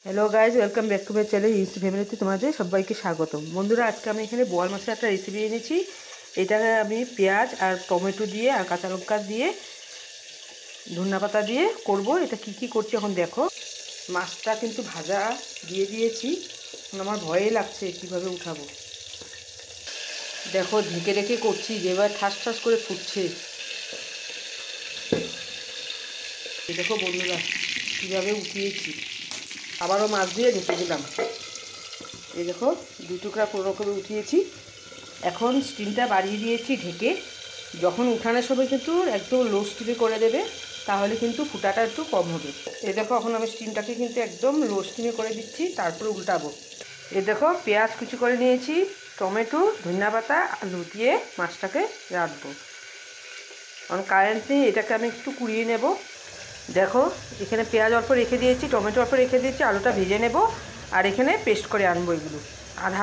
Hello guys, welcome back to my channel UC ফ্যামিলিতে তোমাদের সবাইকে স্বাগতম। বন্ধুরা, আজকে আমি এখানে বোয়াল মাছের একটা রেসিপি এনেছি। এটাকে আমি পেঁয়াজ আর টমেটো দিয়ে আর কাঁচা লঙ্কা দিয়ে ধনিয়া পাতা দিয়ে করব। এটা কি করছি এখন দেখো। মাছটা কিন্তু ভাজা দিয়ে দিয়েছি, আমার ভয়ে লাগছে কীভাবে উঠাবো। দেখো ঢেকে রেখে করছি, যেবার ঠাস ঠাস করে ফুটছে। দেখো বন্ধুরা কীভাবে উঠিয়েছি, আবারও মাছ দিয়ে ঢেকে দিলাম। এই দেখো 2 টুকরা পুরো করে উঠিয়েছি। এখন স্টিমটা বাড়িয়ে দিয়েছি ঢেকে। যখন উঠানোর সময় কিন্তু একদম লো স্টিমে করে দেবে, তাহলে কিন্তু ফুটাটা একটু কম হবে। এই দেখো এখন আমি স্টিমটাকে কিন্তু একদম লো স্টিমে করে দিচ্ছি, তারপরে উল্টাবো। এই দেখো পেঁয়াজ কুচি করে নিয়েছি, টমেটো, ধনিয়া পাতা, আলু দিয়ে মাছটাকে রাখবো। কারণ কারেন্ট নেই, এটাকে আমি একটু কুড়িয়ে নেব। দেখো এখানে পেঁয়াজ অল্প রেখে দিয়েছি, টমেটো অল্প রেখে দিয়েছি, আলুটা ভেজে নেব। আর এখানে পেস্ট করে আনবো এগুলো।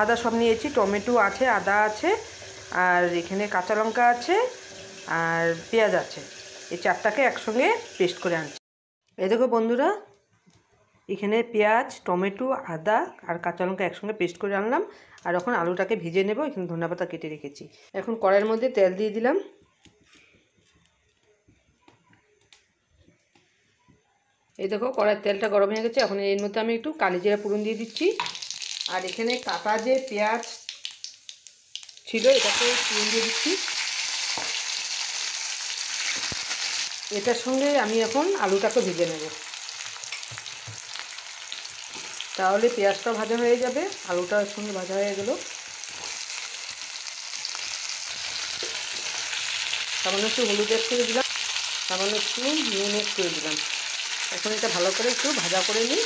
আদা সব নিয়েছি, টমেটো আছে, আদা আছে, আর এখানে কাঁচা লঙ্কা আছে, আর পেঁয়াজ আছে। এই চারটাকে একসঙ্গে পেস্ট করে আনছি। এই দেখো বন্ধুরা, এখানে পেঁয়াজ, টমেটো, আদা আর কাঁচা লঙ্কা একসঙ্গে পেস্ট করে আনলাম। আর এখন আলুটাকে ভেজে নেব। এখানে ধনিয়া পাতা কেটে রেখেছি। এখন কড়াইয়ের মধ্যে তেল দিয়ে দিলাম। এই দেখো কড়াইয়ের তেলটা গরম হয়ে গেছে। এখন এর মধ্যে আমি একটু কালি জিরা ফোড়ন দিয়ে দিচ্ছি। আর এখানে কাটা যে পেঁয়াজ ছিল এটাকে ফোড়ন দিয়ে দিচ্ছি। এটার সঙ্গে আমি এখন আলুটাকে ভেজে নেব, তাহলে পেঁয়াজটা ভাজা হয়ে যাবে, আলুটার সঙ্গে ভাজা হয়ে গেল। সামান্য একটু হলুদ অ্যাড করে দিলাম, সামান্য একটু নুন অ্যাড করে দিলাম। এখন এটা ভালো করে একটু ভাজা করে নিই,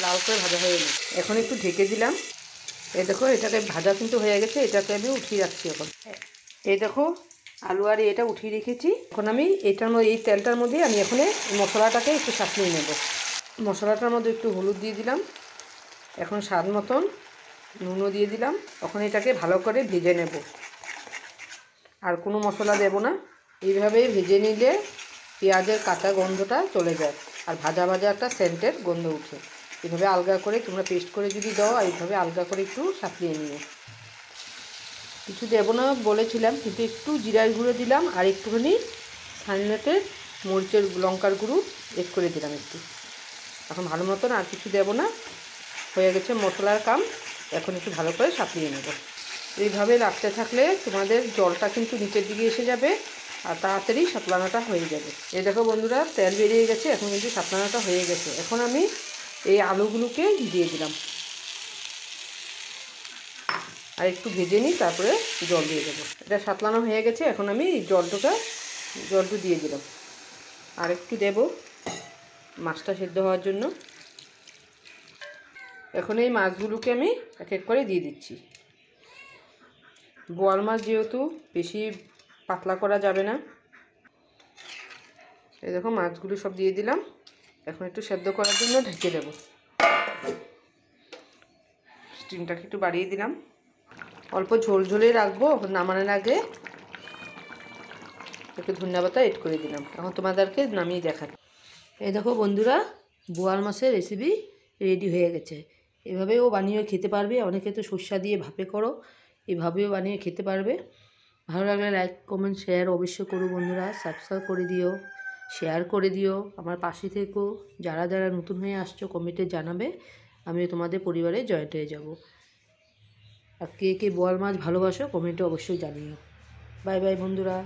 লাল করে ভাজা হয়ে নিই। এখন একটু ঢেকে দিলাম। এই দেখো এটাকে ভাজা কিন্তু হয়ে গেছে, এটাকে আমি উঠিয়ে রাখছি। এখন এই দেখো আলু আর এটা উঠিয়ে রেখেছি। এখন আমি এটার মধ্যে, এই তেলটার মধ্যে আমি এখানে মশলাটাকে একটু সাঁতলিয়ে নেব। মশলাটার মধ্যে একটু হলুদ দিয়ে দিলাম, এখন স্বাদ মতন নুনও দিয়ে দিলাম। এখন এটাকে ভালো করে ভেজে নেব, আর কোনো মশলা দেব না। এইভাবেই ভেজে নিলে পেঁয়াজের কাঁচা গন্ধটা চলে যায়, আর ভাজা ভাজা একটা সেন্টের গন্ধ উঠে। এভাবে আলগা করে তোমরা পেস্ট করে যদি দাও, এইভাবে আলগা করে একটু সাঁতলিয়ে নিও। কিছু দেবো না বলেছিলাম, কিন্তু একটু জিরার গুঁড়ো দিলাম, আর একটুখানি সানলেটের মরিচের লঙ্কার গুঁড়ো এড করে দিলাম একটু। এখন ভালো মতন আর কিছু দেবো না, হয়ে গেছে মশলার কাম। এখন একটু ভালো করে সাঁতলিয়ে নেব। এইভাবে রাখতে থাকলে তোমাদের জলটা কিন্তু নিচের দিকে এসে যাবে, আর তাড়াতাড়ি সাতলানাটা হয়ে যাবে। এই দেখো বন্ধুরা তেল বেরিয়ে গেছে, এখন কিন্তু সাতলানাটা হয়ে গেছে। এখন আমি এই আলুগুলোকে দিয়ে দিলাম, আর একটু ভেজে নিই, তারপরে জল দিয়ে দেবো। এটা সাতলানো হয়ে গেছে, এখন আমি জলটা দিয়ে দিলাম। আর একটু দেব মাছটা সেদ্ধ হওয়ার জন্য। এখন এই মাছগুলোকে আমি এক এক করে দিয়ে দিচ্ছি। বোয়াল মাছ যেহেতু বেশি পাতলা করা যাবে না। এই দেখো মাছগুলো সব দিয়ে দিলাম। এখন একটু সেদ্ধ করার জন্য ঢেকে দেব। স্টিমটাকে একটু বাড়িয়ে দিলাম, অল্প ঝোল ঝোলে রাখবো। নামানোর আগে একটু ধনিয়া পাতা এড করে দিলাম। এখন তোমাদেরকে নামিয়ে দেখাচ্ছি। এই দেখো বন্ধুরা, বোয়াল মাছের রেসিপি রেডি হয়ে গেছে। এভাবেও বানিয়ে খেতে পারবে। অনেকে তো সর্ষা দিয়ে ভাপে করো, এভাবেও বানিয়ে খেতে পারবে। ভালো লাগলে লাইক, কমেন্ট, শেয়ার অবশ্যই করো বন্ধুরা। সাবস্ক্রাইব করে দিও, শেয়ার করে দিও, আমার পাশে থেকো। যারা যারা নতুন হয়ে আসছো কমেন্টে জানাবে, আমিও তোমাদের পরিবারে জয়েন্ট হয়ে যাব। আর কে কে বোয়াল মাছ ভালোবাসো কমেন্টে অবশ্যই জানিও। বাই বাই বন্ধুরা।